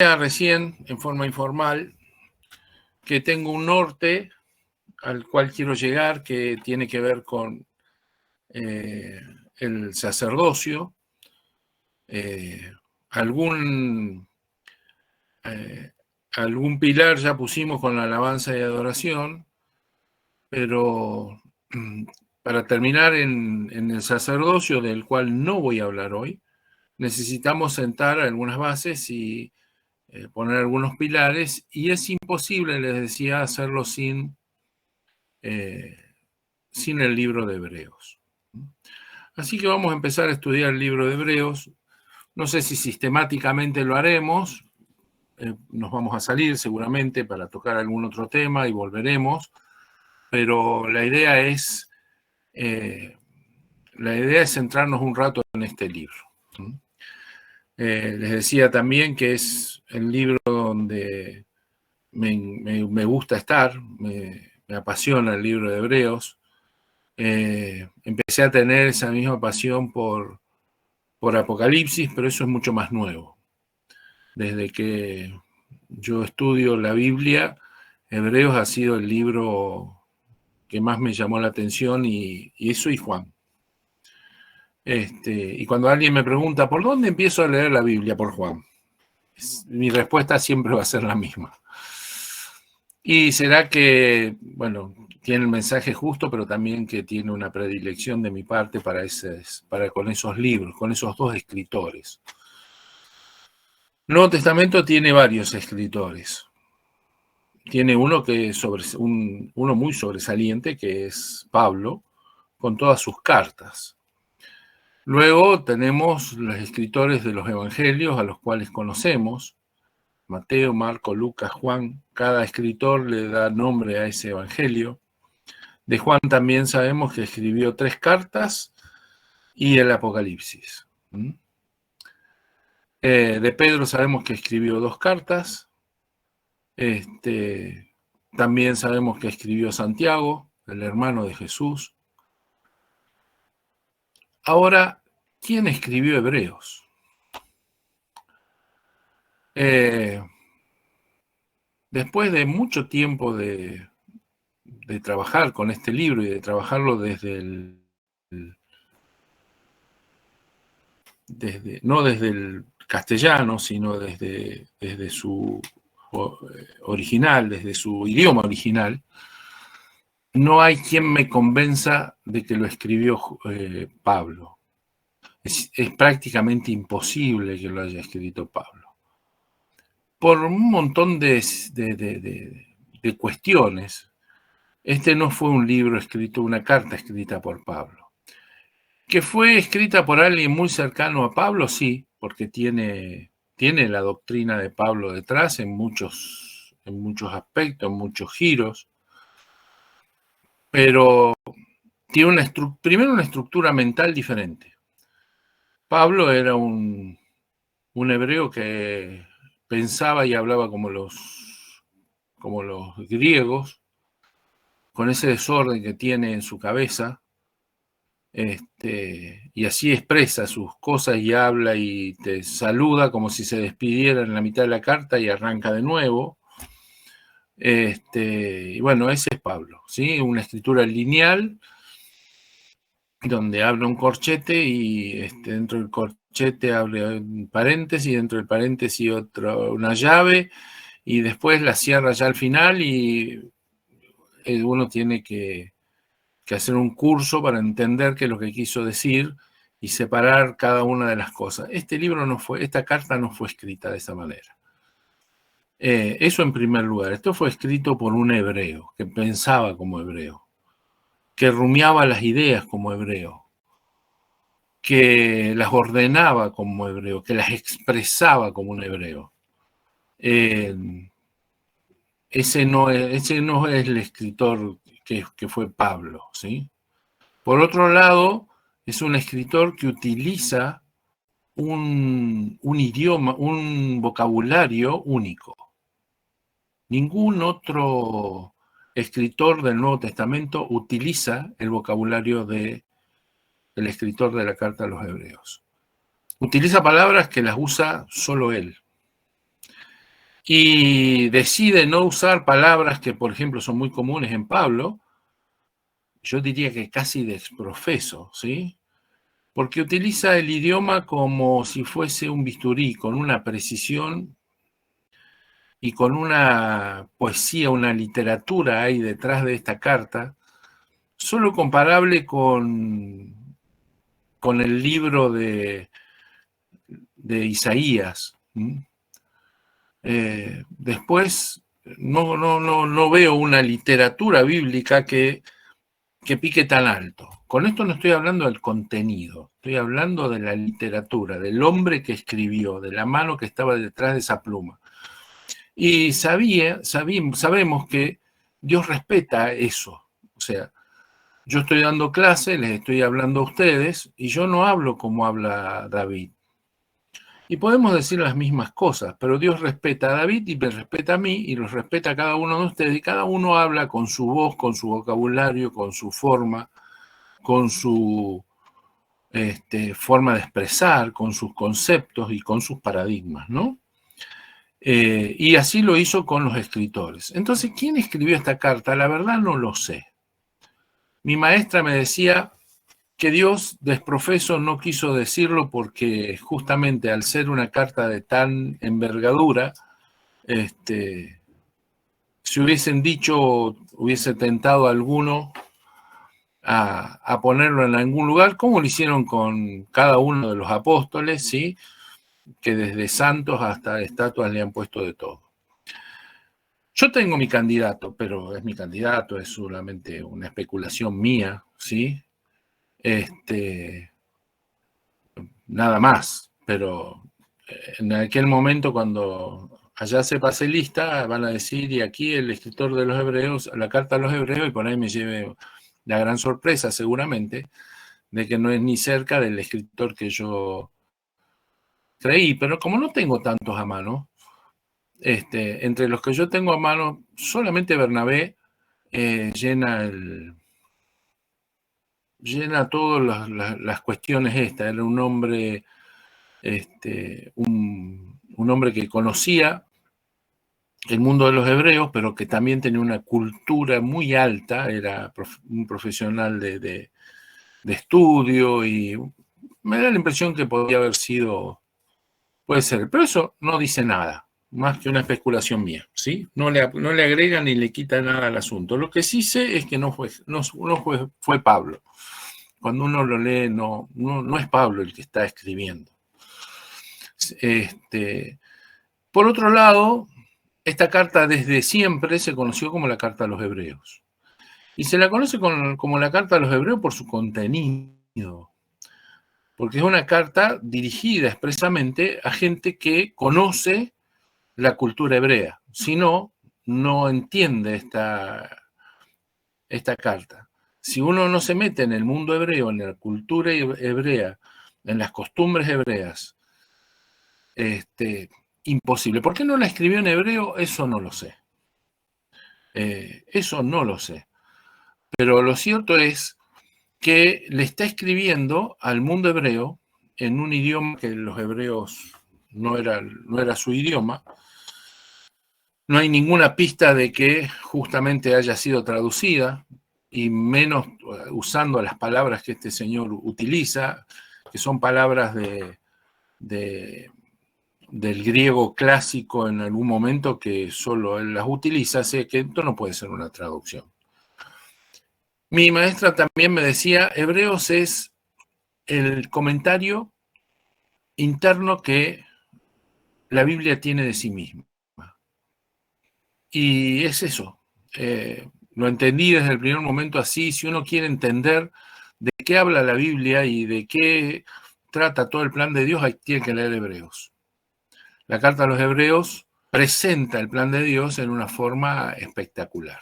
Recién, en forma informal, que tengo un norte al cual quiero llegar, que tiene que ver con el sacerdocio. Algún, eh, algún pilar ya pusimos con la alabanza y adoración, pero para terminar en el sacerdocio, del cual no voy a hablar hoy, necesitamos sentar algunas bases y poner algunos pilares, y es imposible, les decía, hacerlo sin el libro de Hebreos. Así que vamos a empezar a estudiar el libro de Hebreos. No sé si sistemáticamente lo haremos, nos vamos a salir seguramente para tocar algún otro tema y volveremos, pero la idea es centrarnos un rato en este libro. Les decía también que es el libro donde me gusta estar, me apasiona el libro de Hebreos. Empecé a tener esa misma pasión por Apocalipsis, pero eso es mucho más nuevo. Desde que yo estudio la Biblia, Hebreos ha sido el libro que más me llamó la atención, y eso y Juan. Y cuando alguien me pregunta, ¿por dónde empiezo a leer la Biblia? Por Juan. Mi respuesta siempre va a ser la misma. Y será que, bueno, tiene el mensaje justo, pero también que tiene una predilección de mi parte para con esos libros, con esos dos escritores. El Nuevo Testamento tiene varios escritores. Tiene uno uno muy sobresaliente, que es Pablo, con todas sus cartas. Luego tenemos los escritores de los evangelios, a los cuales conocemos: Mateo, Marco, Lucas, Juan. Cada escritor le da nombre a ese evangelio. De Juan también sabemos que escribió 3 cartas y el Apocalipsis. De Pedro sabemos que escribió 2 cartas. También sabemos que escribió Santiago, el hermano de Jesús. Ahora, ¿quién escribió Hebreos? Después de mucho tiempo de trabajar con este libro y de trabajarlo no desde el castellano, sino desde su original, desde su idioma original, no hay quien me convenza de que lo escribió Pablo. Es prácticamente imposible que lo haya escrito Pablo, por un montón de cuestiones. Este no fue un libro escrito, una carta escrita por Pablo. ¿Que fue escrita por alguien muy cercano a Pablo? Sí, porque tiene la doctrina de Pablo detrás en muchos aspectos, en muchos giros, pero tiene primero una estructura mental diferente. Pablo era un hebreo que pensaba y hablaba como los griegos, con ese desorden que tiene en su cabeza, y así expresa sus cosas y habla y te saluda como si se despidiera en la mitad de la carta y arranca de nuevo. Y bueno, ese es Pablo, ¿sí? Una escritura lineal donde habla un corchete y dentro del corchete habla un paréntesis, dentro del paréntesis una llave, y después la cierra ya al final, y uno tiene que hacer un curso para entender qué es lo que quiso decir y separar cada una de las cosas. Esta carta no fue escrita de esa manera. Eso en primer lugar. Esto fue escrito por un hebreo que pensaba como hebreo, que rumiaba las ideas como hebreo, que las ordenaba como hebreo, que las expresaba como un hebreo. Ese no es el escritor que fue Pablo, ¿sí? Por otro lado, es un escritor que utiliza un idioma, un vocabulario único. Ningún otro escritor del Nuevo Testamento utiliza el vocabulario del escritor de la carta a los Hebreos. Utiliza palabras que las usa solo él. y decide no usar palabras que, por ejemplo, son muy comunes en Pablo, yo diría que casi de exprofeso, ¿sí? Porque utiliza el idioma como si fuese un bisturí, con una precisión y con una poesía, una literatura ahí detrás de esta carta, solo comparable con el libro de Isaías. Después, no veo una literatura bíblica que pique tan alto. Con esto no estoy hablando del contenido, estoy hablando de la literatura, del hombre que escribió, de la mano que estaba detrás de esa pluma. Y sabemos que Dios respeta eso. O sea, yo estoy dando clase, les estoy hablando a ustedes, y yo no hablo como habla David. Y podemos decir las mismas cosas, pero Dios respeta a David y me respeta a mí y los respeta a cada uno de ustedes, y cada uno habla con su voz, con su vocabulario, con su forma, con su forma de expresar, con sus conceptos y con sus paradigmas, ¿no? Y así lo hizo con los escritores. Entonces, ¿quién escribió esta carta? La verdad no lo sé. Mi maestra me decía que Dios desprofeso no quiso decirlo porque justamente al ser una carta de tan envergadura, si hubiesen dicho, hubiese tentado a alguno a ponerlo en algún lugar, como lo hicieron con cada uno de los apóstoles, ¿sí? Que desde santos hasta estatuas le han puesto de todo. Yo tengo mi candidato, pero es mi candidato, es solamente una especulación mía, ¿sí? Nada más, pero en aquel momento cuando allá se pase lista, van a decir, y aquí el escritor de los hebreos, la carta a los hebreos, y por ahí me lleve la gran sorpresa seguramente, de que no es ni cerca del escritor que yo creí, pero como no tengo tantos a mano, entre los que yo tengo a mano, solamente Bernabé llena todas las cuestiones estas. Era un hombre, un hombre que conocía el mundo de los hebreos, pero que también tenía una cultura muy alta, era un profesional de estudio, y me da la impresión que podría haber sido, puede ser, pero eso no dice nada, más que una especulación mía, ¿sí? No le agrega ni le quita nada al asunto. Lo que sí sé es que fue Pablo. Cuando uno lo lee, no es Pablo el que está escribiendo. Por otro lado, esta carta desde siempre se conoció como la carta a los hebreos. Y se la conoce como la carta a los hebreos por su contenido, porque es una carta dirigida expresamente a gente que conoce la cultura hebrea. Si no, no entiende esta carta. Si uno no se mete en el mundo hebreo, en la cultura hebrea, en las costumbres hebreas, imposible. ¿Por qué no la escribió en hebreo? Eso no lo sé. Eso no lo sé. Pero lo cierto es que le está escribiendo al mundo hebreo en un idioma que los hebreos no era su idioma. No hay ninguna pista de que justamente haya sido traducida, y menos usando las palabras que este señor utiliza, que son palabras del griego clásico en algún momento que solo él las utiliza, así que esto no puede ser una traducción. Mi maestra también me decía, Hebreos es el comentario interno que la Biblia tiene de sí misma. Y es eso. Lo entendí desde el primer momento así. Si uno quiere entender de qué habla la Biblia y de qué trata todo el plan de Dios, ahí tiene que leer Hebreos. La carta a los Hebreos presenta el plan de Dios en una forma espectacular.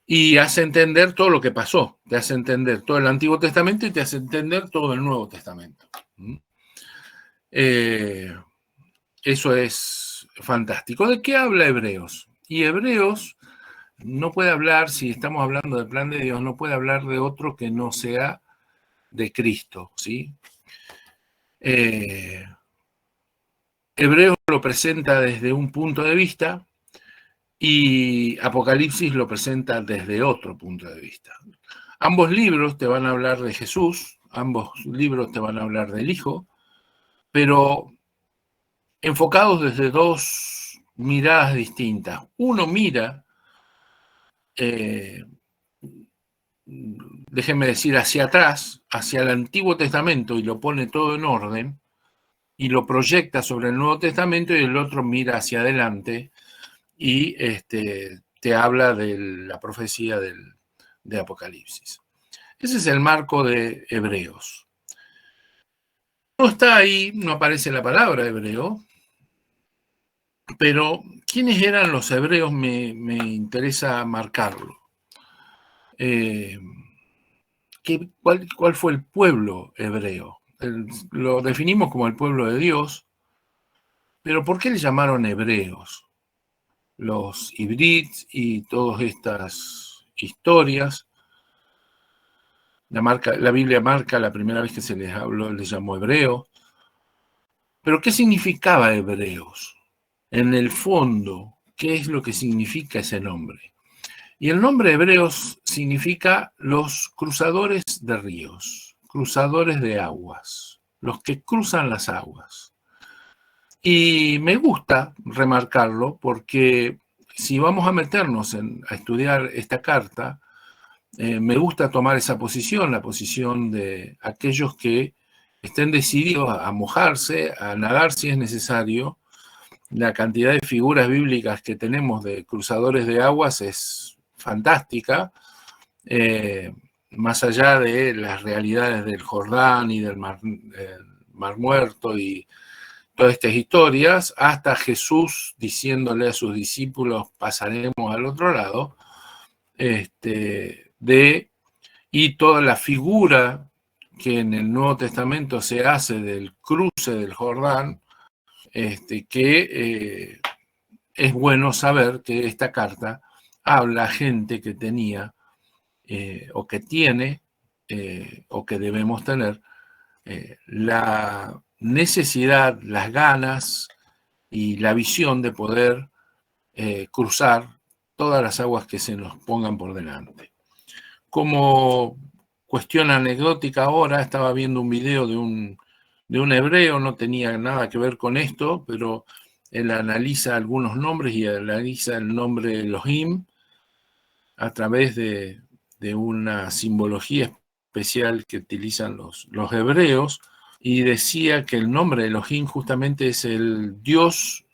Y hace entender todo lo que pasó. Te hace entender todo el Antiguo Testamento y te hace entender todo el Nuevo Testamento. Eso es fantástico. ¿De qué habla Hebreos? Y Hebreos no puede hablar, si estamos hablando del plan de Dios, no puede hablar de otro que no sea de Cristo, ¿sí? Hebreos lo presenta desde un punto de vista y Apocalipsis lo presenta desde otro punto de vista. Ambos libros te van a hablar de Jesús, ambos libros te van a hablar del Hijo, pero enfocados desde dos miradas distintas. Uno mira, déjenme decir, hacia atrás, hacia el Antiguo Testamento y lo pone todo en orden y lo proyecta sobre el Nuevo Testamento, y el otro mira hacia adelante y te habla de la profecía de Apocalipsis. Ese es el marco de Hebreos. No está ahí, no aparece la palabra hebreo, pero ¿quiénes eran los hebreos? Me interesa marcarlo. ¿Cuál fue el pueblo hebreo? Lo definimos como el pueblo de Dios, pero ¿por qué le llamaron hebreos? Los híbridos y todas estas historias. La Biblia marca la primera vez que se les habló, les llamó hebreo. Pero ¿qué significaba hebreos? En el fondo, ¿qué es lo que significa ese nombre? Y el nombre hebreos significa los cruzadores de ríos, cruzadores de aguas, los que cruzan las aguas. Y me gusta remarcarlo porque si vamos a meternos a estudiar esta carta, me gusta tomar esa posición, la posición de aquellos que estén decididos a mojarse, a nadar si es necesario. La cantidad de figuras bíblicas que tenemos de cruzadores de aguas es fantástica, más allá de las realidades del Jordán y del Mar Muerto y todas estas historias, hasta Jesús diciéndole a sus discípulos, pasaremos al otro lado, y toda la figura que en el Nuevo Testamento se hace del cruce del Jordán, que es bueno saber que esta carta habla a gente que tenía o que tiene o que debemos tener la necesidad, las ganas y la visión de poder cruzar todas las aguas que se nos pongan por delante. Como cuestión anecdótica ahora, estaba viendo un video de un hebreo, no tenía nada que ver con esto, pero él analiza algunos nombres y analiza el nombre Elohim a través de una simbología especial que utilizan los hebreos, y decía que el nombre Elohim justamente es el Dios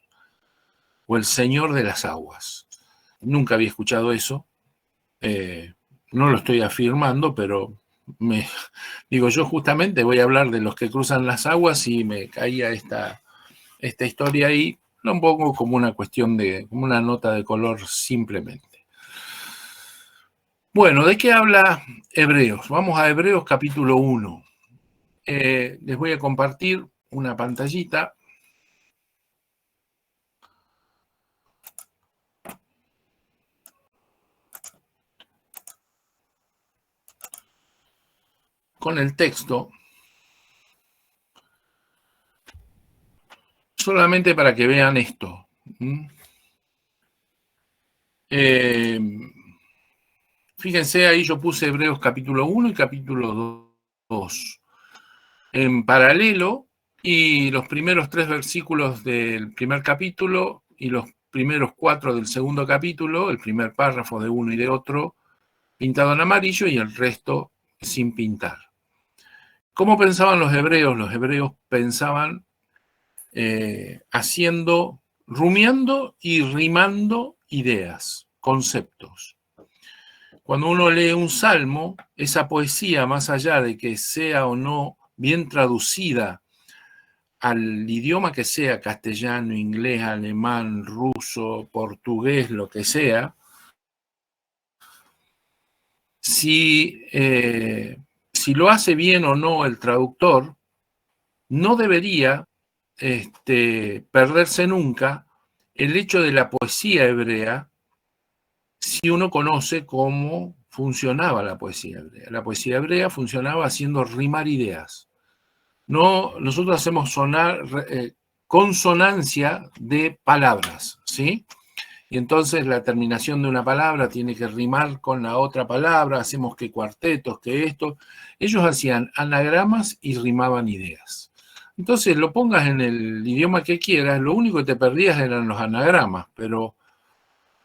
o el Señor de las aguas. Nunca había escuchado eso, no lo estoy afirmando, pero digo, yo justamente voy a hablar de los que cruzan las aguas y me caía esta historia ahí, lo pongo como una cuestión como una nota de color simplemente. Bueno, ¿de qué habla Hebreos? Vamos a Hebreos capítulo 1. Les voy a compartir una pantallita. Con el texto, solamente para que vean esto. Fíjense, ahí yo puse Hebreos capítulo 1 y capítulo 2 en paralelo, y los primeros 3 versículos del primer capítulo y los primeros 4 del segundo capítulo, el primer párrafo de uno y de otro, pintado en amarillo, y el resto sin pintar. ¿Cómo pensaban los hebreos? Los hebreos pensaban rumiando y rimando ideas, conceptos. Cuando uno lee un salmo, esa poesía, más allá de que sea o no bien traducida al idioma que sea, castellano, inglés, alemán, ruso, portugués, lo que sea, si lo hace bien o no el traductor, no debería perderse nunca el hecho de la poesía hebrea, si uno conoce cómo funcionaba la poesía hebrea. La poesía hebrea funcionaba haciendo rimar ideas. No, nosotros hacemos consonancia de palabras, ¿sí? Y entonces la terminación de una palabra tiene que rimar con la otra palabra, hacemos que cuartetos, que esto. Ellos hacían anagramas y rimaban ideas. Entonces lo pongas en el idioma que quieras, lo único que te perdías eran los anagramas, pero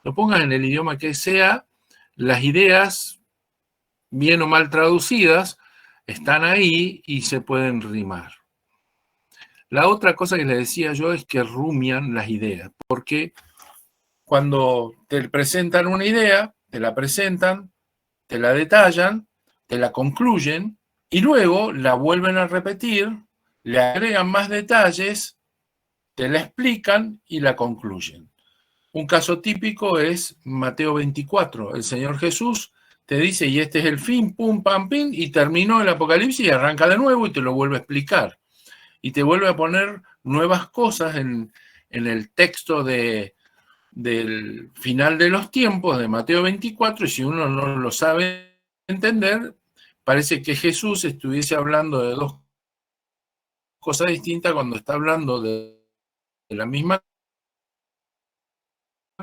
lo pongas en el idioma que sea, las ideas, bien o mal traducidas, están ahí y se pueden rimar. La otra cosa que les decía yo es que rumian las ideas, porque cuando te presentan una idea, te la presentan, te la detallan, te la concluyen y luego la vuelven a repetir, le agregan más detalles, te la explican y la concluyen. Un caso típico es Mateo 24. El Señor Jesús te dice, y este es el fin, pum, pam, pim, y terminó el Apocalipsis y arranca de nuevo y te lo vuelve a explicar. Y te vuelve a poner nuevas cosas en el texto del final de los tiempos de Mateo 24, y si uno no lo sabe entender, parece que Jesús estuviese hablando de dos cosas distintas cuando está hablando de la misma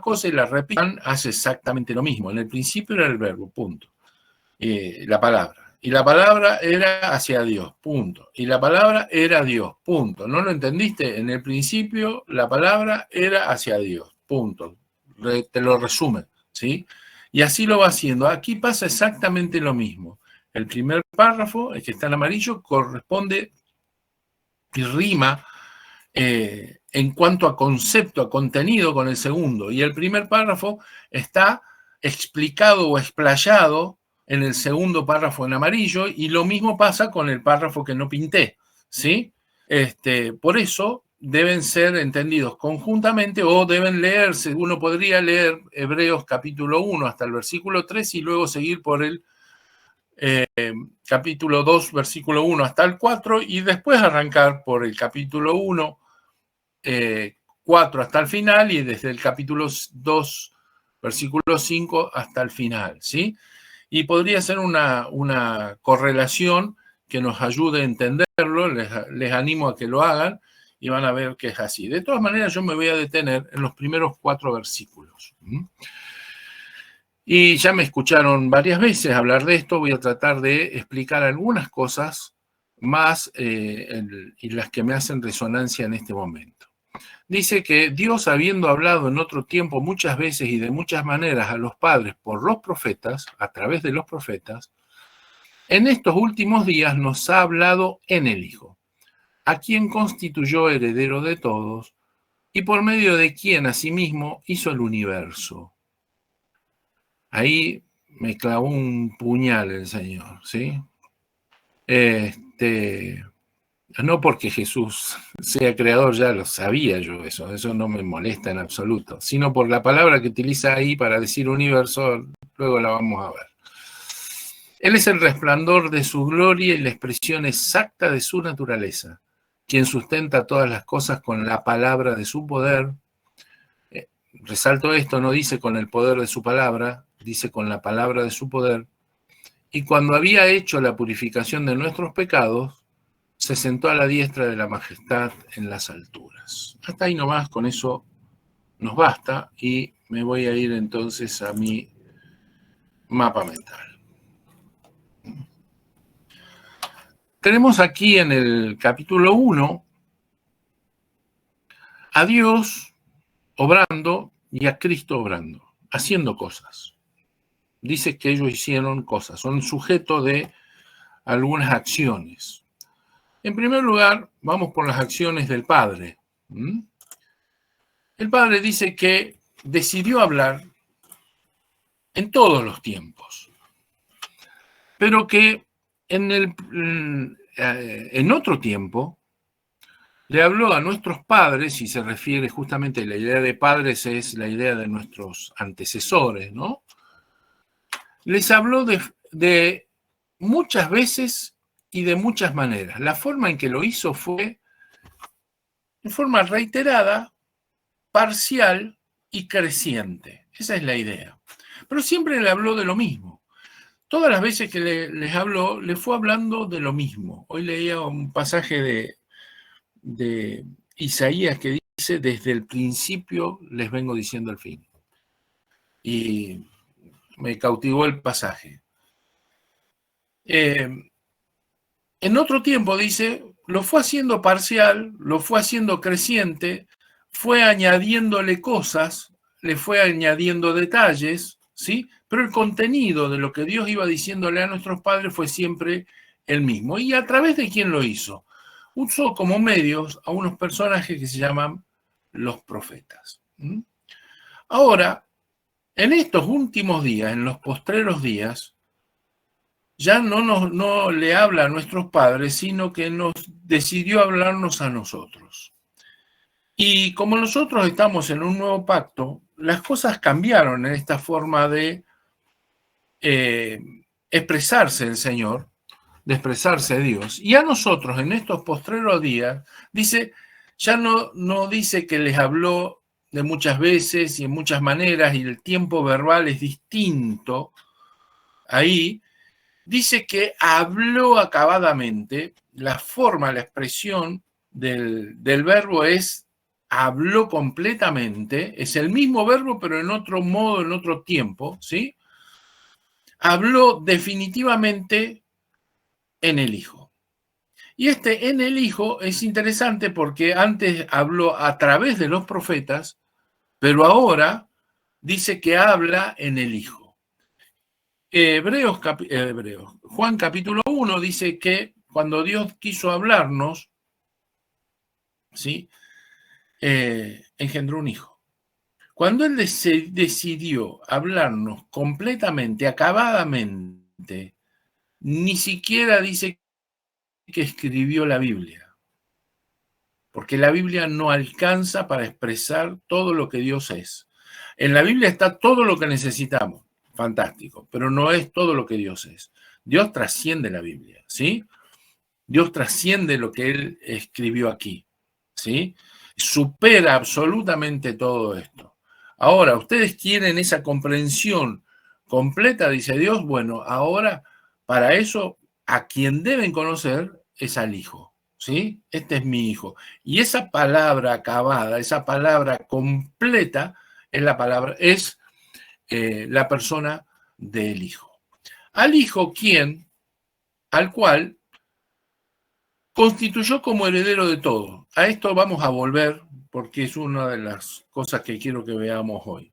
cosa y la repitan, hace exactamente lo mismo. En el principio era el verbo, punto. La palabra. Y la palabra era hacia Dios, punto. Y la palabra era Dios, punto. ¿No lo entendiste? En el principio la palabra era hacia Dios, punto. Te lo resumen, ¿sí? Y así lo va haciendo. Aquí pasa exactamente lo mismo. El primer párrafo, el que está en amarillo, corresponde y rima en cuanto a concepto, a contenido con el segundo. Y el primer párrafo está explicado o explayado en el segundo párrafo en amarillo, y lo mismo pasa con el párrafo que no pinté, ¿sí? Por eso deben ser entendidos conjuntamente o deben leerse. Uno podría leer Hebreos capítulo 1 hasta el versículo 3 y luego seguir por el capítulo 2, versículo 1 hasta el 4 y después arrancar por el capítulo 1, 4 hasta el final y desde el capítulo 2, versículo 5 hasta el final, ¿sí? Y podría ser una correlación que nos ayude a entenderlo, les animo a que lo hagan y van a ver que es así. De todas maneras, yo me voy a detener en los primeros 4 versículos. Y ya me escucharon varias veces hablar de esto, voy a tratar de explicar algunas cosas más y las que me hacen resonancia en este momento. Dice que Dios, habiendo hablado en otro tiempo muchas veces y de muchas maneras a los padres por los profetas, a través de los profetas, en estos últimos días nos ha hablado en el Hijo, a quien constituyó heredero de todos y por medio de quien asimismo hizo el universo. Ahí me clavó un puñal el Señor, ¿sí? No porque Jesús sea creador, ya lo sabía yo eso no me molesta en absoluto, sino por la palabra que utiliza ahí para decir universo, luego la vamos a ver. Él es el resplandor de su gloria y la expresión exacta de su naturaleza, quien sustenta todas las cosas con la palabra de su poder. Resalto esto, no dice con el poder de su palabra, dice con la palabra de su poder. Y cuando había hecho la purificación de nuestros pecados, se sentó a la diestra de la majestad en las alturas. Hasta ahí nomás, con eso nos basta y me voy a ir entonces a mi mapa mental. Tenemos aquí en el capítulo 1 a Dios obrando y a Cristo obrando, haciendo cosas. Dice que ellos hicieron cosas, son sujetos de algunas acciones. En primer lugar, vamos por las acciones del Padre. El Padre dice que decidió hablar en todos los tiempos, pero que en otro tiempo le habló a nuestros padres, y se refiere justamente, la idea de padres es la idea de nuestros antecesores, ¿no? Les habló de muchas veces y de muchas maneras. La forma en que lo hizo fue en forma reiterada, parcial y creciente. Esa es la idea. Pero siempre le habló de lo mismo. Todas las veces que les habló, le fue hablando de lo mismo. Hoy leía un pasaje de Isaías que dice, desde el principio les vengo diciendo el fin. Y me cautivó el pasaje. En otro tiempo dice, lo fue haciendo parcial, lo fue haciendo creciente, fue añadiéndole cosas, le fue añadiendo detalles, ¿sí? Pero el contenido de lo que Dios iba diciéndole a nuestros padres fue siempre el mismo. ¿Y a través de quién lo hizo? Usó como medios a unos personajes que se llaman los profetas. Ahora, en estos últimos días, en los postreros días, ya no le habla a nuestros padres, sino que nos decidió hablarnos a nosotros. Y como nosotros estamos en un nuevo pacto, las cosas cambiaron en esta forma de expresarse el Señor, de expresarse Dios. Y a nosotros en estos postreros días, dice, ya no dice que les habló de muchas veces y en muchas maneras y el tiempo verbal es distinto. Ahí dice que habló acabadamente, la forma, la expresión del verbo es habló completamente, es el mismo verbo pero en otro modo, en otro tiempo, ¿sí? Habló definitivamente en el Hijo. Y en el Hijo es interesante porque antes habló a través de los profetas, pero ahora dice que habla en el Hijo. Juan capítulo 1 dice que cuando Dios quiso hablarnos, ¿sí? Engendró un hijo. Cuando Él decidió hablarnos completamente, acabadamente, ni siquiera dice que escribió la Biblia, porque la Biblia no alcanza para expresar todo lo que Dios es. En la Biblia está todo lo que necesitamos, fantástico, pero no es todo lo que Dios es. Dios trasciende la Biblia, ¿sí? Dios trasciende lo que Él escribió aquí, ¿sí? Supera absolutamente todo esto. Ahora, ustedes quieren esa comprensión completa, dice Dios, bueno, ahora para eso a quien deben conocer es al Hijo, ¿sí? Este es mi Hijo. Y esa palabra acabada, esa palabra completa, es la persona del Hijo. Al Hijo, ¿quién? Al cual constituyó como heredero de todo. A esto vamos a volver porque es una de las cosas que quiero que veamos hoy.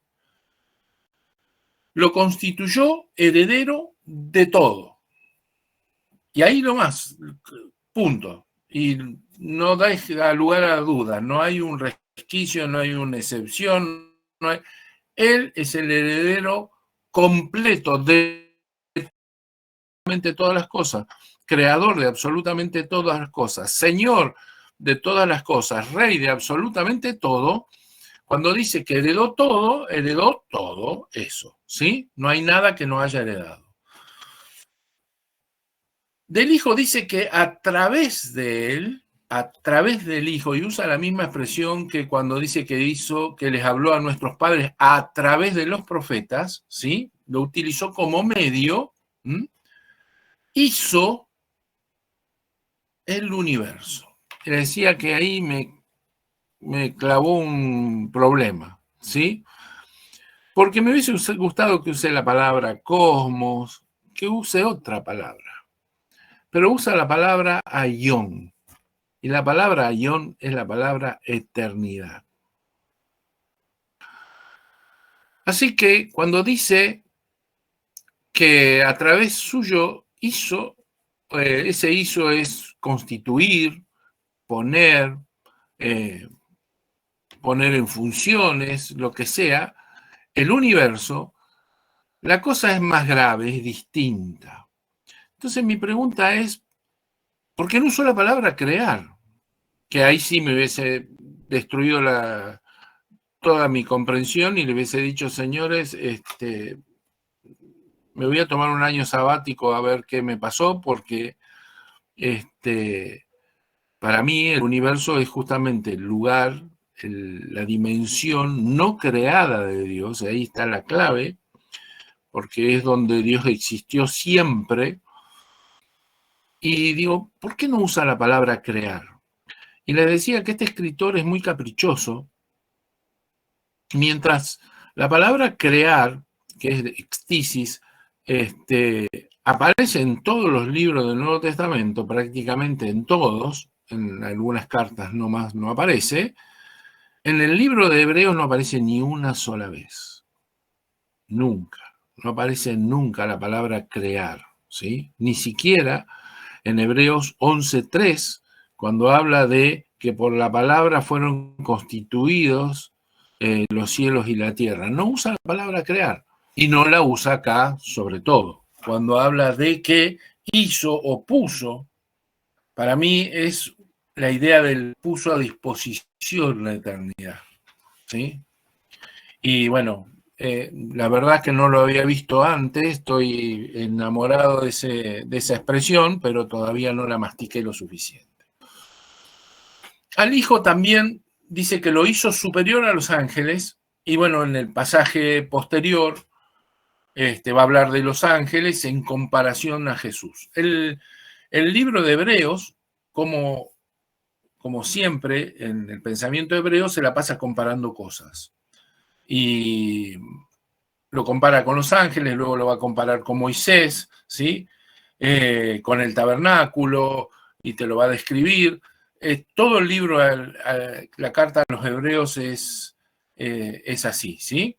Lo constituyó heredero de todo. Y ahí nomás, punto. Y no da lugar a dudas, no hay un resquicio, no hay una excepción. Él es el heredero completo de todas las cosas, creador de absolutamente todas las cosas, señor de todas las cosas, rey de absolutamente todo. Cuando dice que heredó todo eso, ¿sí? No hay nada que no haya heredado. Del Hijo dice que a través de él, a través del Hijo, y usa la misma expresión que cuando dice que les habló a nuestros padres a través de los profetas, ¿sí? Lo utilizó como medio, hizo el universo. Le decía que ahí me clavó un problema, ¿sí? Porque me hubiese gustado que use la palabra cosmos, que use otra palabra, pero usa la palabra aión, y la palabra aión es la palabra eternidad. Así que cuando dice que a través suyo hizo, ese hizo es constituir, poner en funciones, lo que sea, el universo, la cosa es más grave, es distinta. Entonces mi pregunta es, ¿por qué no usó la palabra crear? Que ahí sí me hubiese destruido toda mi comprensión y le hubiese dicho, señores, me voy a tomar un año sabático a ver qué me pasó, porque para mí el universo es justamente el lugar, la dimensión no creada de Dios, ahí está la clave, porque es donde Dios existió siempre. Y digo, ¿por qué no usa la palabra crear? y les decía que este escritor es muy caprichoso, mientras la palabra crear, que es ectisis, aparece en todos los libros del Nuevo Testamento, prácticamente en todos, en algunas cartas nomás no aparece, en el libro de Hebreos no aparece ni una sola vez. Nunca. No aparece nunca la palabra crear, ¿sí? Ni siquiera en Hebreos 11:3, cuando habla de que por la palabra fueron constituidos los cielos y la tierra. No usa la palabra crear y no la usa acá, sobre todo. Cuando habla de que hizo o puso, para mí es la idea del puso a disposición la eternidad, ¿sí? Y bueno, la verdad es que no lo había visto antes, estoy enamorado de esa expresión, pero todavía no la mastiqué lo suficiente. Al Hijo también dice que lo hizo superior a los ángeles, y bueno, en el pasaje posterior va a hablar de los ángeles en comparación a Jesús. El libro de Hebreos, como siempre en el pensamiento hebreo, se la pasa comparando cosas. Y lo compara con los ángeles, luego lo va a comparar con Moisés, ¿sí? Con el tabernáculo, y te lo va a describir. Todo el libro, la carta a los hebreos es así, ¿sí?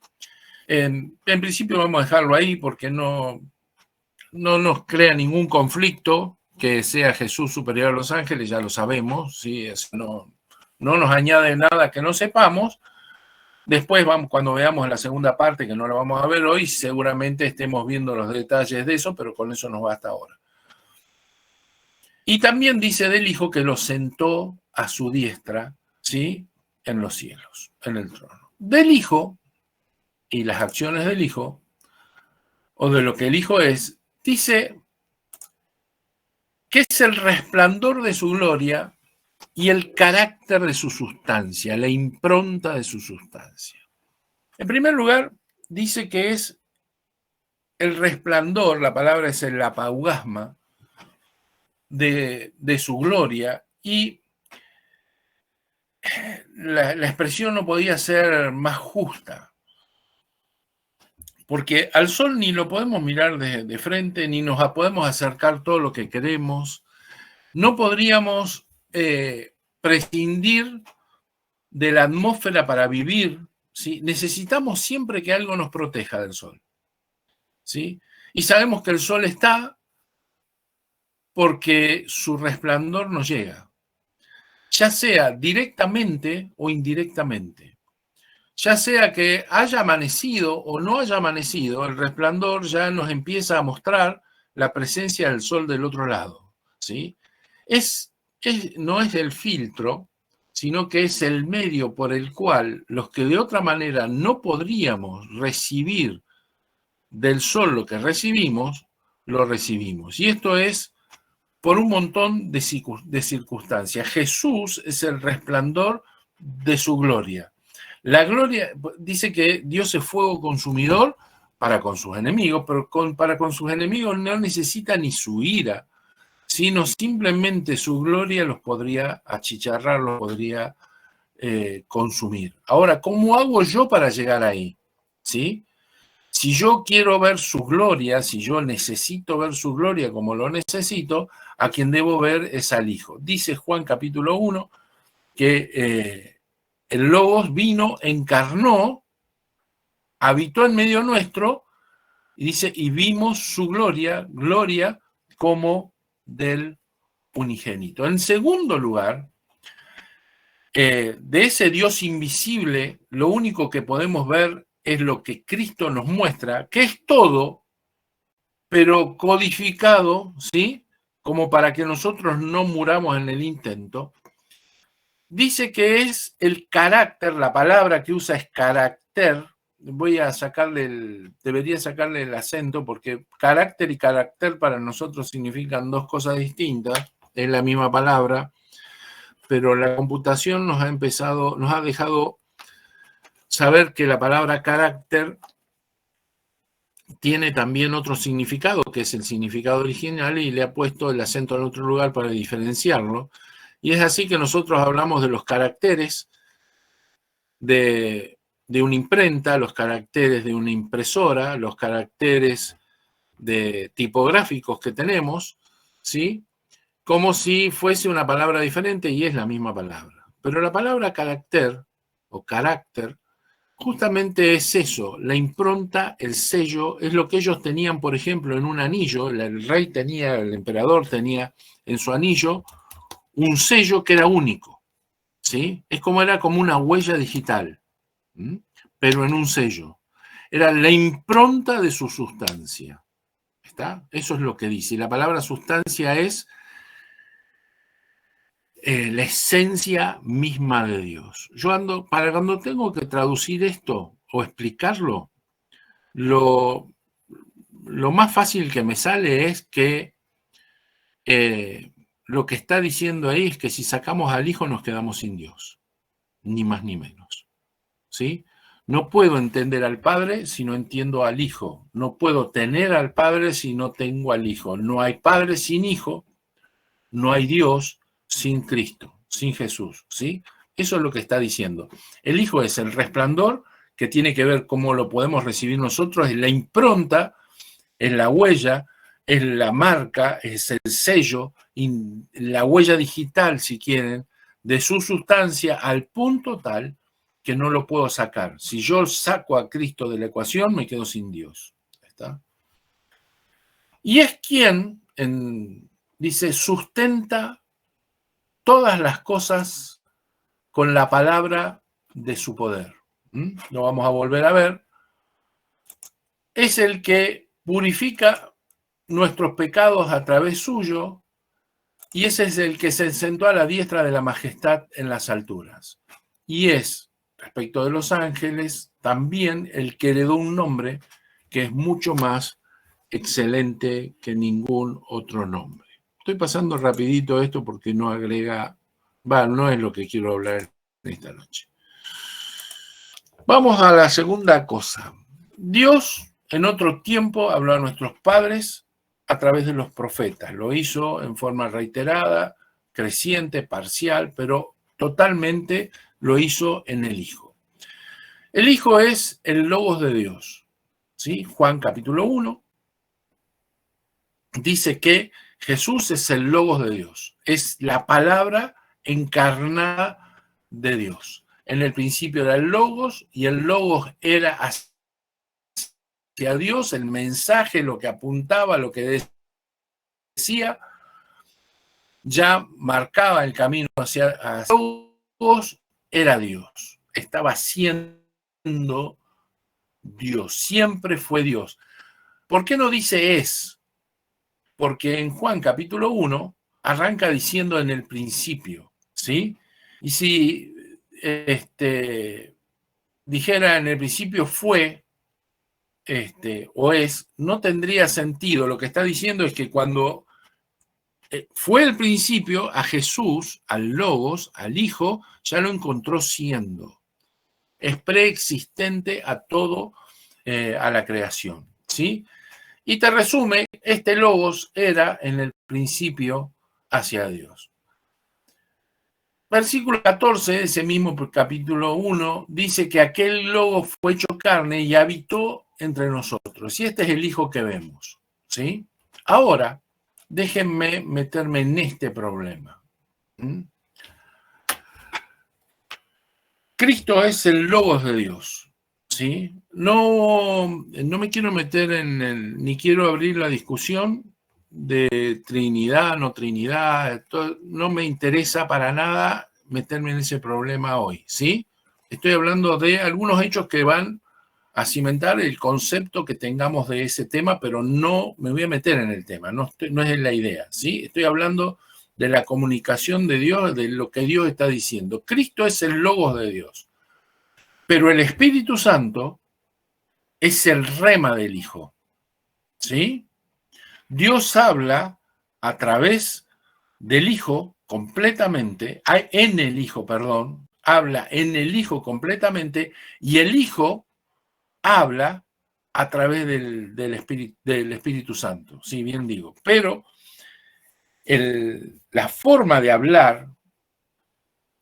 En principio vamos a dejarlo ahí porque no nos crea ningún conflicto que sea Jesús superior a los ángeles, ya lo sabemos, ¿sí? No nos añade nada que no sepamos. Después, cuando veamos la segunda parte, que no la vamos a ver hoy, seguramente estemos viendo los detalles de eso, pero con eso nos basta ahora. Y también dice del Hijo que lo sentó a su diestra, ¿sí? En los cielos, en el trono. Del Hijo y las acciones del Hijo, o de lo que el Hijo es, dice que es el resplandor de su gloria y el carácter de su sustancia, la impronta de su sustancia. En primer lugar, dice que es el resplandor, la palabra es el apaugasma de su gloria, y la expresión no podía ser más justa, porque al sol ni lo podemos mirar de frente, ni nos podemos acercar todo lo que queremos, no podríamos prescindir de la atmósfera para vivir, ¿sí? Necesitamos siempre que algo nos proteja del sol, ¿sí? Y sabemos que el sol está porque su resplandor nos llega, ya sea directamente o indirectamente. Ya sea que haya amanecido o no haya amanecido, el resplandor ya nos empieza a mostrar la presencia del sol del otro lado, ¿sí? No es el filtro, sino que es el medio por el cual los que de otra manera no podríamos recibir del sol lo que recibimos, lo recibimos. Y esto es por un montón de circunstancias. Jesús es el resplandor de su gloria. La gloria dice que Dios es fuego consumidor para con sus enemigos, pero para con sus enemigos no necesita ni su ira, sino simplemente su gloria los podría achicharrar, los podría consumir. Ahora, ¿cómo hago yo para llegar ahí? ¿Sí? Si yo quiero ver su gloria, si yo necesito ver su gloria como lo necesito, a quien debo ver es al Hijo. Dice Juan capítulo 1 que el Logos vino, encarnó, habitó en medio nuestro, y dice, y vimos su gloria, gloria como del unigénito. En segundo lugar, de ese Dios invisible, lo único que podemos ver es lo que Cristo nos muestra, que es todo, pero codificado, ¿sí? Como para que nosotros no muramos en el intento. Dice que es el carácter, la palabra que usa es carácter. Debería sacarle el acento, porque carácter y carácter para nosotros significan dos cosas distintas, es la misma palabra, pero la computación nos ha dejado saber que la palabra carácter tiene también otro significado, que es el significado original, y le ha puesto el acento en otro lugar para diferenciarlo, Y es así que nosotros hablamos de los caracteres de una imprenta, los caracteres de una impresora, los caracteres tipográficos que tenemos, ¿sí? Como si fuese una palabra diferente y es la misma palabra. Pero la palabra carácter o carácter justamente es eso, la impronta, el sello, es lo que ellos tenían, por ejemplo, en un anillo. El rey tenía, el emperador tenía en su anillo un sello que era único, ¿sí? Era como una huella digital, pero en un sello. Era la impronta de su sustancia. ¿Está? Eso es lo que dice. Y la palabra sustancia es la esencia misma de Dios. Para cuando tengo que traducir esto o explicarlo, lo más fácil que me sale es que lo que está diciendo ahí es que si sacamos al Hijo nos quedamos sin Dios, ni más ni menos. ¿Sí? No puedo entender al Padre si no entiendo al Hijo. No puedo tener al Padre si no tengo al Hijo. No hay Padre sin Hijo, no hay Dios sin Cristo, sin Jesús, ¿sí? Eso es lo que está diciendo. El Hijo es el resplandor que tiene que ver cómo lo podemos recibir nosotros, es la impronta, es la huella, es la marca, es el sello, la huella digital, si quieren, de su sustancia al punto tal que no lo puedo sacar. Si yo saco a Cristo de la ecuación, me quedo sin Dios. ¿Está? Y es quien, dice, sustenta todas las cosas con la palabra de su poder. Lo vamos a volver a ver. Es el que purifica nuestros pecados a través suyo, y ese es el que se sentó a la diestra de la majestad en las alturas. Y es, respecto de los ángeles, también el que heredó un nombre que es mucho más excelente que ningún otro nombre. Estoy pasando rapidito esto porque no agrega, no es lo que quiero hablar esta noche. Vamos a la segunda cosa. Dios en otro tiempo habló a nuestros padres a través de los profetas. Lo hizo en forma reiterada, creciente, parcial, pero totalmente lo hizo en el Hijo. El Hijo es el Logos de Dios. ¿Sí? Juan capítulo 1 dice que Jesús es el Logos de Dios. Es la palabra encarnada de Dios. En el principio era el Logos y el Logos era hacia Dios, el mensaje, lo que apuntaba, lo que decía, ya marcaba el camino hacia Dios, era Dios, estaba siendo Dios, siempre fue Dios. ¿Por qué no dice es? Porque en Juan capítulo 1 arranca diciendo en el principio, ¿sí? Y si dijera en el principio fue, o es, no tendría sentido. Lo que está diciendo es que cuando fue el principio, a Jesús, al Logos, al Hijo, ya lo encontró siendo. Es preexistente a todo, a la creación, ¿sí? Y te resume, este Logos era en el principio hacia Dios. Versículo 14 de ese mismo capítulo 1 dice que aquel Logos fue hecho carne y habitó entre nosotros. Y este es el Hijo que vemos, ¿sí? Ahora, déjenme meterme en este problema. Cristo es el Logos de Dios, ¿sí? No me quiero meter ni quiero abrir la discusión de Trinidad, no Trinidad, no me interesa para nada meterme en ese problema hoy, ¿sí? Estoy hablando de algunos hechos que van a cimentar el concepto que tengamos de ese tema, pero no me voy a meter en el tema, no es la idea, ¿sí? Estoy hablando de la comunicación de Dios, de lo que Dios está diciendo. Cristo es el Logos de Dios, pero el Espíritu Santo es el rema del Hijo, ¿sí? Dios habla a través del Hijo completamente, en el Hijo, perdón, habla en el Hijo completamente, y el Hijo habla a través del Espíritu Santo, sí, bien digo. Pero la forma de hablar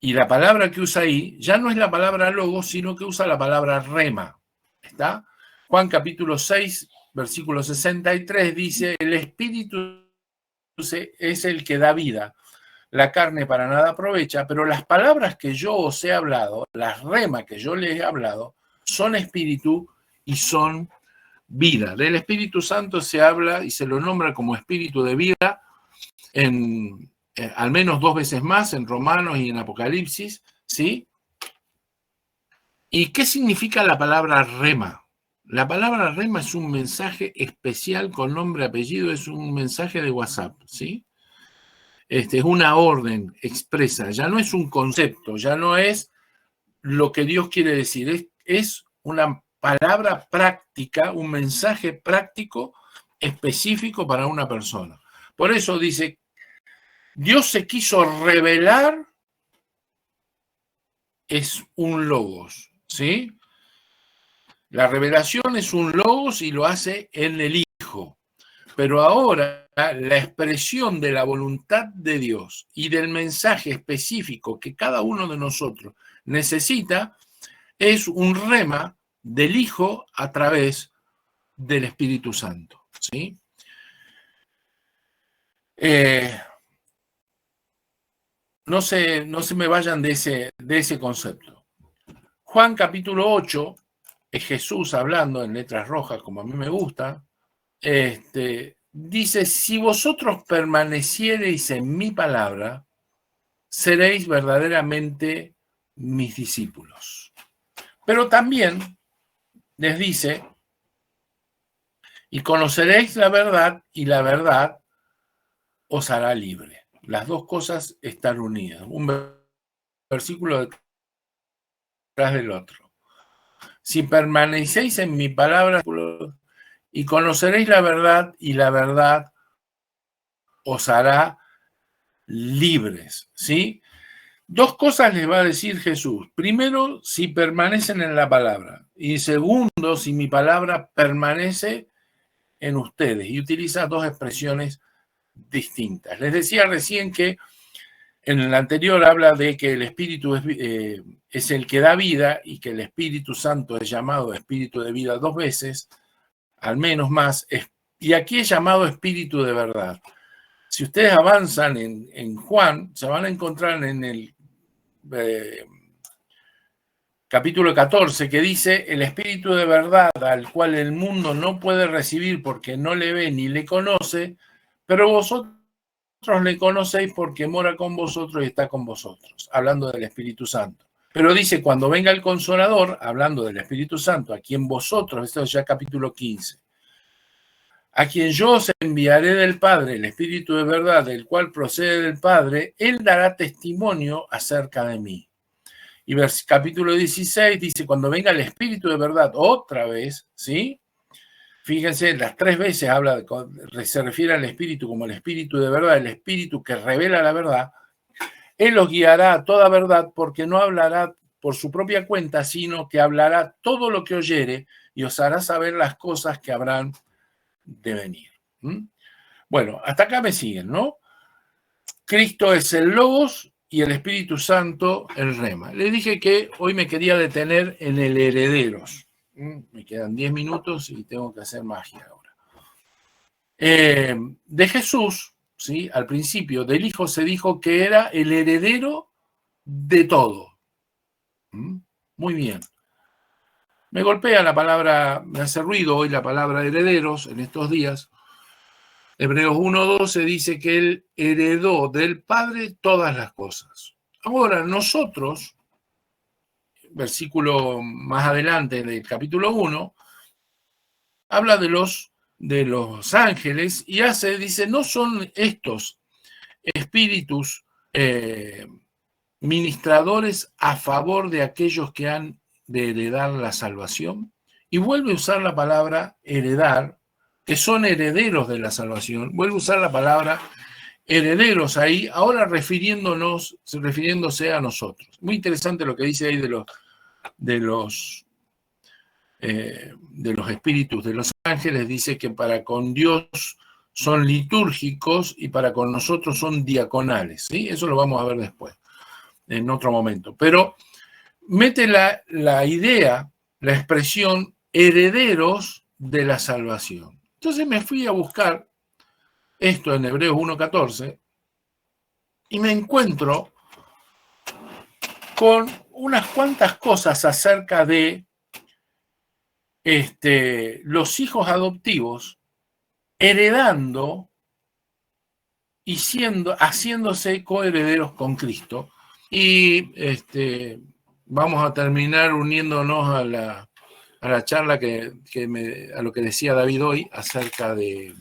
Y la palabra que usa ahí ya no es la palabra logos, sino que usa la palabra rema. ¿Está? Juan capítulo 6, versículo 63 dice, el Espíritu es el que da vida. La carne para nada aprovecha, pero las palabras que yo os he hablado, las remas que yo les he hablado, son espíritu y son vida. Del Espíritu Santo se habla y se lo nombra como espíritu de vida al menos 2 veces más en Romanos y en Apocalipsis, ¿sí? ¿Y qué significa la palabra rema? La palabra rema es un mensaje especial con nombre y apellido, es un mensaje de WhatsApp, ¿sí? Es una orden expresa, ya no es un concepto, ya no es lo que Dios quiere decir, es una palabra práctica, un mensaje práctico específico para una persona. Por eso dice, Dios se quiso revelar, es un logos, ¿sí? La revelación es un logos y lo hace en el Hijo. Pero ahora la expresión de la voluntad de Dios y del mensaje específico que cada uno de nosotros necesita es un rema del Hijo a través del Espíritu Santo, ¿sí? No se me vayan de ese concepto. Juan capítulo 8, es Jesús hablando en letras rojas, como a mí me gusta, dice, si vosotros permaneciereis en mi palabra, seréis verdaderamente mis discípulos. Pero también les dice, y conoceréis la verdad, y la verdad os hará libre. Las dos cosas están unidas, un versículo detrás del otro. Si permanecéis en mi palabra, y conoceréis la verdad, y la verdad os hará libres, ¿sí? 2 cosas les va a decir Jesús. Primero, si permanecen en la palabra. Y segundo, si mi palabra permanece en ustedes. Y utiliza 2 expresiones distintas. Les decía recién que en el anterior habla de que el Espíritu es el que da vida y que el Espíritu Santo es llamado Espíritu de vida 2 veces, al menos más. Y aquí es llamado Espíritu de verdad. Si ustedes avanzan en Juan, se van a encontrar en el capítulo 14, que dice, el Espíritu de verdad, al cual el mundo no puede recibir porque no le ve ni le conoce, pero vosotros le conocéis porque mora con vosotros y está con vosotros, hablando del Espíritu Santo. Pero dice, cuando venga el Consolador, hablando del Espíritu Santo, a quien vosotros, esto es ya capítulo 15, a quien yo os enviaré del Padre, el Espíritu de verdad, del cual procede del Padre, él dará testimonio acerca de mí. Y capítulo 16 dice, cuando venga el Espíritu de verdad otra vez, ¿sí? Fíjense, las 3 veces se refiere al Espíritu como el Espíritu de verdad, el Espíritu que revela la verdad. Él os guiará a toda verdad porque no hablará por su propia cuenta, sino que hablará todo lo que oyere y os hará saber las cosas que habrán de venir. Bueno, hasta acá me siguen, ¿no? Cristo es el Logos y el Espíritu Santo el Rema. Les dije que hoy me quería detener en el herederos. Me quedan 10 minutos y tengo que hacer magia ahora. De Jesús, ¿sí? Al principio, del Hijo se dijo que era el heredero de todo. Muy bien. Me golpea la palabra, me hace ruido hoy la palabra herederos en estos días. Hebreos 1:12 dice que él heredó del Padre todas las cosas. Ahora nosotros, versículo más adelante del capítulo 1, habla de los ángeles y dice, no son estos espíritus ministradores a favor de aquellos que han de heredar la salvación. Y vuelve a usar la palabra heredar, que son herederos de la salvación. Vuelve a usar la palabra herederos ahí, ahora refiriéndose a nosotros. Muy interesante lo que dice ahí de los espíritus de los ángeles. Dice que para con Dios son litúrgicos y para con nosotros son diaconales, ¿sí? Eso lo vamos a ver después. en otro momento. Pero mete la idea, la expresión herederos de la salvación. Entonces me fui a buscar esto en Hebreos 1:14 y me encuentro con unas cuantas cosas acerca de los hijos adoptivos heredando y haciéndose coherederos con Cristo. Y vamos a terminar uniéndonos a la charla a lo que decía David hoy acerca de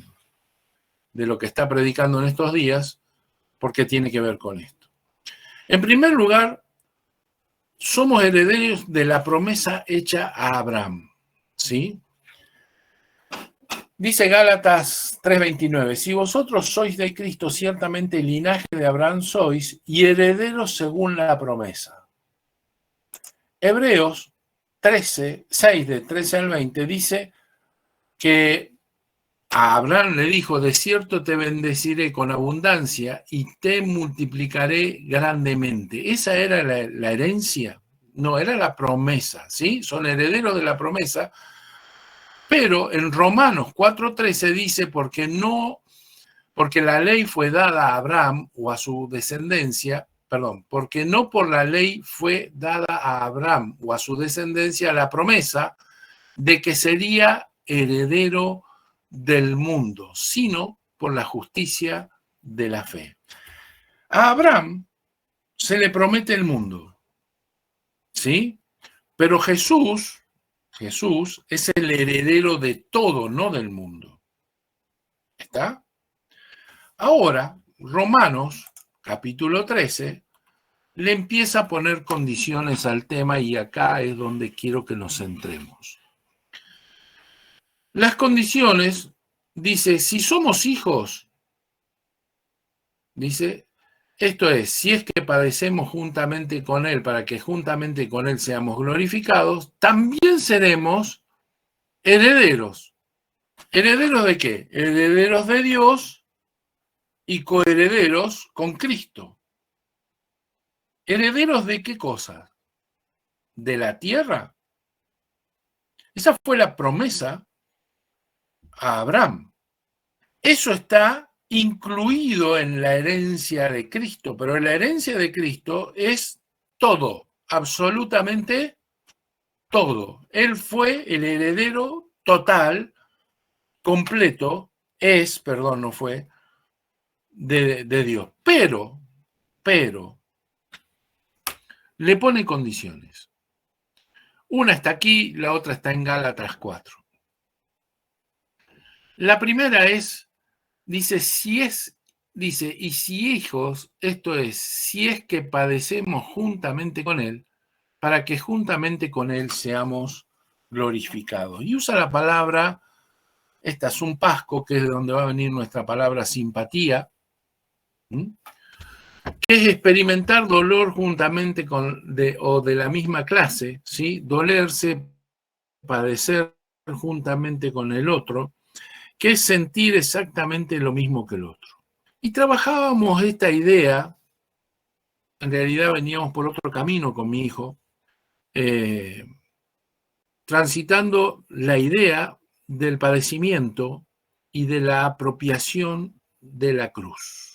lo que está predicando en estos días, porque tiene que ver con esto. En primer lugar, somos herederos de la promesa hecha a Abraham, ¿sí? Dice Gálatas 3:29, si vosotros sois de Cristo, ciertamente el linaje de Abraham sois y herederos según la promesa. Hebreos 6 de 13 al 20 dice que a Abraham le dijo, de cierto te bendeciré con abundancia y te multiplicaré grandemente. Esa era la herencia, no, era la promesa, ¿sí? Son herederos de la promesa, pero en Romanos 4:13 dice, porque la ley fue dada a Abraham o a su descendencia, porque no por la ley fue dada a Abraham o a su descendencia la promesa de que sería heredero del mundo, sino por la justicia de la fe. A Abraham se le promete el mundo, ¿sí? Pero Jesús es el heredero de todo, no del mundo. ¿Está? Ahora, Romanos, capítulo 13, le empieza a poner condiciones al tema y acá es donde quiero que nos centremos. Las condiciones, dice, si somos hijos, dice, esto es, si es que padecemos juntamente con Él para que juntamente con Él seamos glorificados, también seremos herederos. ¿Herederos de qué? Herederos de Dios y coherederos con Cristo. ¿Herederos de qué cosa? ¿De la tierra? Esa fue la promesa a Abraham. Eso está incluido en la herencia de Cristo, pero la herencia de Cristo es todo, absolutamente todo. Él fue el heredero total, completo, no fue, de Dios. Pero, le pone condiciones. Una está aquí, la otra está en Gálatas 4. La primera es, dice, y si hijos, esto es, si es que padecemos juntamente con Él, para que juntamente con Él seamos glorificados. Y usa la palabra, esta es un pasco, que es de donde va a venir nuestra palabra simpatía, que es experimentar dolor juntamente o de la misma clase, ¿sí? Dolerse, padecer juntamente con el otro, que es sentir exactamente lo mismo que el otro. Y trabajábamos esta idea, en realidad veníamos por otro camino con mi hijo, transitando la idea del padecimiento y de la apropiación de la cruz.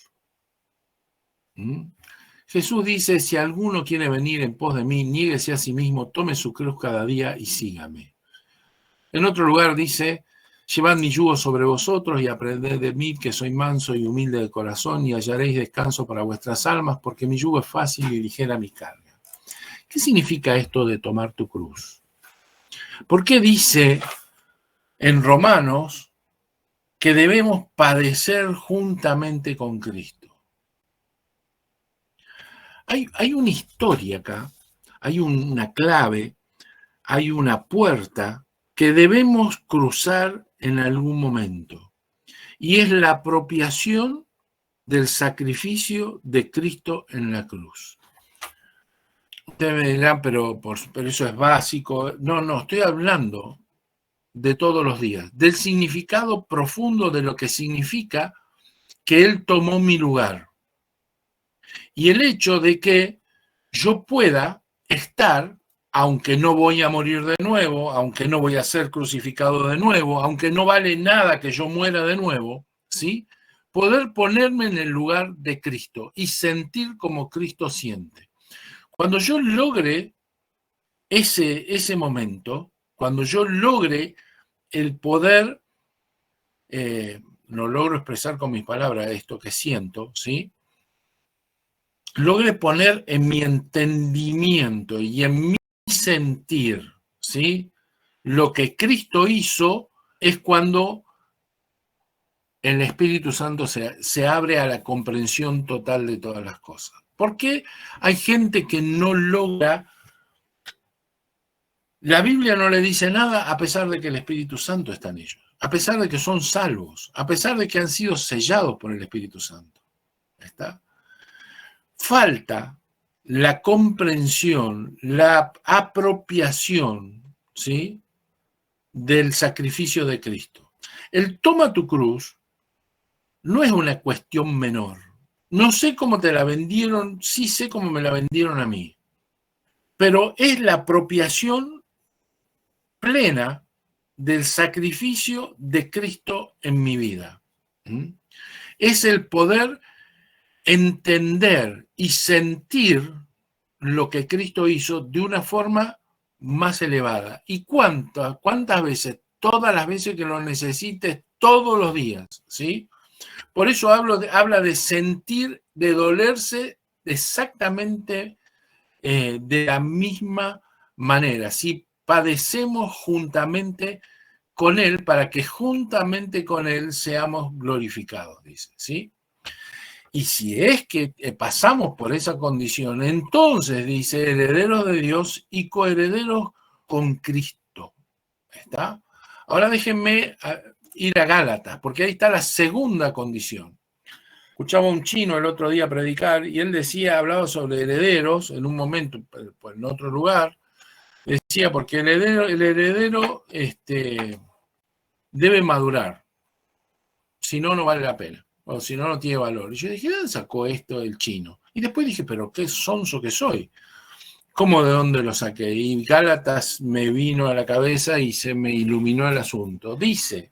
Jesús dice, si alguno quiere venir en pos de mí, niéguese a sí mismo, tome su cruz cada día y sígame. En otro lugar dice, llevad mi yugo sobre vosotros y aprended de mí, que soy manso y humilde de corazón, y hallaréis descanso para vuestras almas, porque mi yugo es fácil y ligera mi carga. ¿Qué significa esto de tomar tu cruz? ¿Por qué dice en Romanos que debemos padecer juntamente con Cristo? Hay una historia acá, hay una clave, hay una puerta que debemos cruzar en algún momento. Y es la apropiación del sacrificio de Cristo en la cruz. Ustedes me dirán, pero eso es básico. No, estoy hablando de todos los días, del significado profundo de lo que significa que Él tomó mi lugar. Y el hecho de que yo pueda estar, aunque no voy a morir de nuevo, aunque no voy a ser crucificado de nuevo, aunque no vale nada que yo muera de nuevo, ¿sí? Poder ponerme en el lugar de Cristo y sentir como Cristo siente. Cuando yo logre ese momento, cuando yo logre el poder, no logro expresar con mis palabras esto que siento, ¿sí? Logre poner en mi entendimiento y en mi sentir, ¿sí? Lo que Cristo hizo es cuando el Espíritu Santo se abre a la comprensión total de todas las cosas. ¿Por qué hay gente que no logra? La Biblia no le dice nada a pesar de que el Espíritu Santo está en ellos, a pesar de que son salvos, a pesar de que han sido sellados por el Espíritu Santo. ¿Está? Falta la comprensión, la apropiación, ¿sí?, del sacrificio de Cristo. El toma tu cruz no es una cuestión menor. No sé cómo te la vendieron, sí sé cómo me la vendieron a mí, pero es la apropiación plena del sacrificio de Cristo en mi vida. Es el poder entender y sentir lo que Cristo hizo de una forma más elevada. ¿Y cuántas veces? Todas las veces que lo necesites, todos los días, ¿sí? Por eso habla de sentir, de dolerse exactamente de la misma manera. Si padecemos juntamente con Él, para que juntamente con Él seamos glorificados, dice, ¿sí? Y si es que pasamos por esa condición, entonces dice, herederos de Dios y coherederos con Cristo. ¿Está? Ahora déjenme ir a Gálatas, porque ahí está la segunda condición. Escuchaba a un chino el otro día predicar y él decía, hablaba sobre herederos en un momento, en otro lugar, decía, porque el heredero debe madurar, si no, no vale la pena. O si no, no tiene valor. Y yo dije, ¿de dónde sacó esto el chino? Y después dije, pero qué sonso que soy. ¿Cómo de dónde lo saqué? Y Gálatas me vino a la cabeza y se me iluminó el asunto. Dice,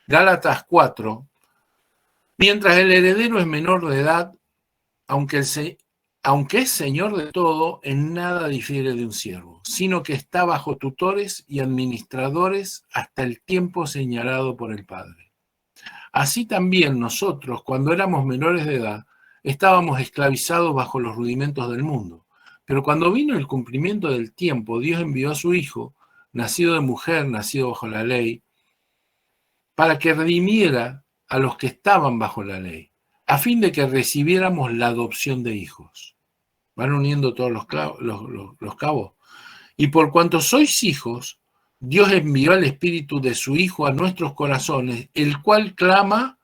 Gálatas 4, mientras el heredero es menor de edad, aunque es señor de todo, en nada difiere de un siervo, sino que está bajo tutores y administradores hasta el tiempo señalado por el Padre. Así también nosotros, cuando éramos menores de edad, estábamos esclavizados bajo los rudimentos del mundo. Pero cuando vino el cumplimiento del tiempo, Dios envió a su Hijo, nacido de mujer, nacido bajo la ley, para que redimiera a los que estaban bajo la ley, a fin de que recibiéramos la adopción de hijos. Van uniendo todos los cabos. Y por cuanto sois hijos, Dios envió al Espíritu de su Hijo a nuestros corazones, el cual clama,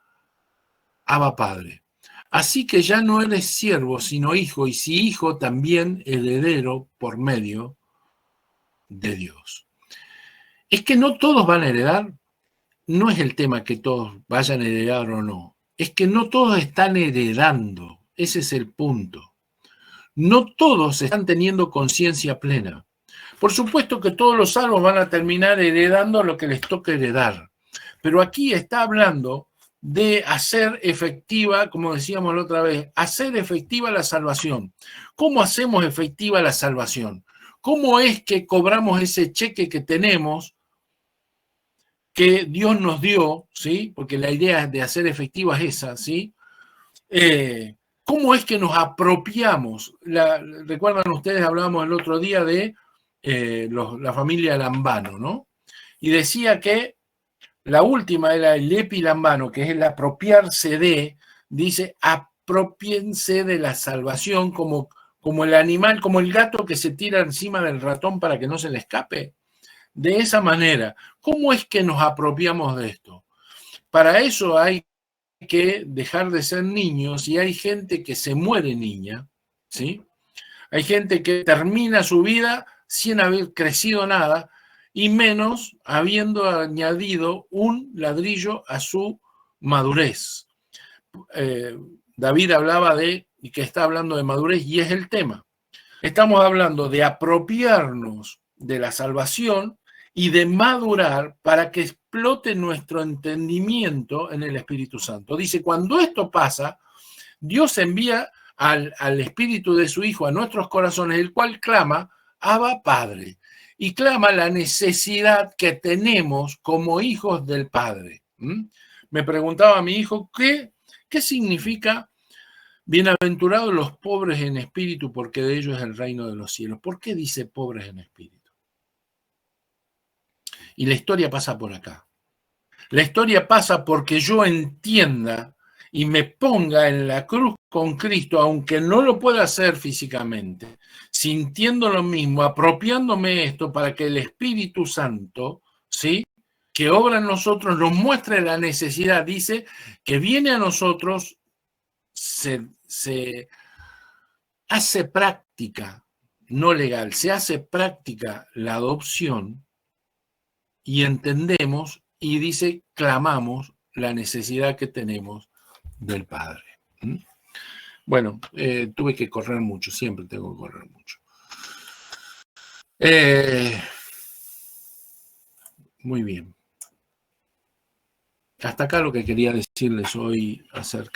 Abba Padre. Así que ya no eres siervo, sino hijo, y si hijo, también heredero por medio de Dios. Es que no todos van a heredar, no es el tema que todos vayan a heredar o no, es que no todos están heredando, ese es el punto. No todos están teniendo conciencia plena. Por supuesto que todos los salvos van a terminar heredando lo que les toca heredar, pero aquí está hablando de hacer efectiva, como decíamos la otra vez, hacer efectiva la salvación. ¿Cómo hacemos efectiva la salvación? ¿Cómo es que cobramos ese cheque que tenemos, que Dios nos dio, ¿sí? Porque la idea de hacer efectiva es esa, ¿sí? ¿Cómo es que nos apropiamos? Recuerdan ustedes, hablábamos el otro día de la familia Lambano, ¿no? Y decía que la última era el epilambano, que es el apropiarse de, dice, apropiense de la salvación como el animal, como el gato que se tira encima del ratón para que no se le escape. De esa manera, ¿cómo es que nos apropiamos de esto? Para eso hay que dejar de ser niños y hay gente que se muere niña, ¿sí? Hay gente que termina su vida sin haber crecido nada y menos habiendo añadido un ladrillo a su madurez. David hablaba de y que está hablando de madurez, y es el tema. Estamos hablando de apropiarnos de la salvación y de madurar para que explote nuestro entendimiento en el Espíritu Santo. Dice, cuando esto pasa, Dios envía al Espíritu de su Hijo a nuestros corazones, el cual clama, Abba Padre, y clama la necesidad que tenemos como hijos del Padre. Me preguntaba a mi hijo, ¿qué significa bienaventurados los pobres en espíritu, porque de ellos es el reino de los cielos? ¿Por qué dice pobres en espíritu? Y la historia pasa por acá. La historia pasa porque yo entienda y me ponga en la cruz con Cristo, aunque no lo pueda hacer físicamente, sintiendo lo mismo, apropiándome esto para que el Espíritu Santo, ¿sí?, que obra en nosotros, nos muestre la necesidad. Dice que viene a nosotros, se hace práctica, no legal, se hace práctica la adopción y entendemos, y dice, clamamos la necesidad que tenemos del Padre. Bueno, tuve que correr mucho, siempre tengo que correr mucho. Muy bien. Hasta acá lo que quería decirles hoy acerca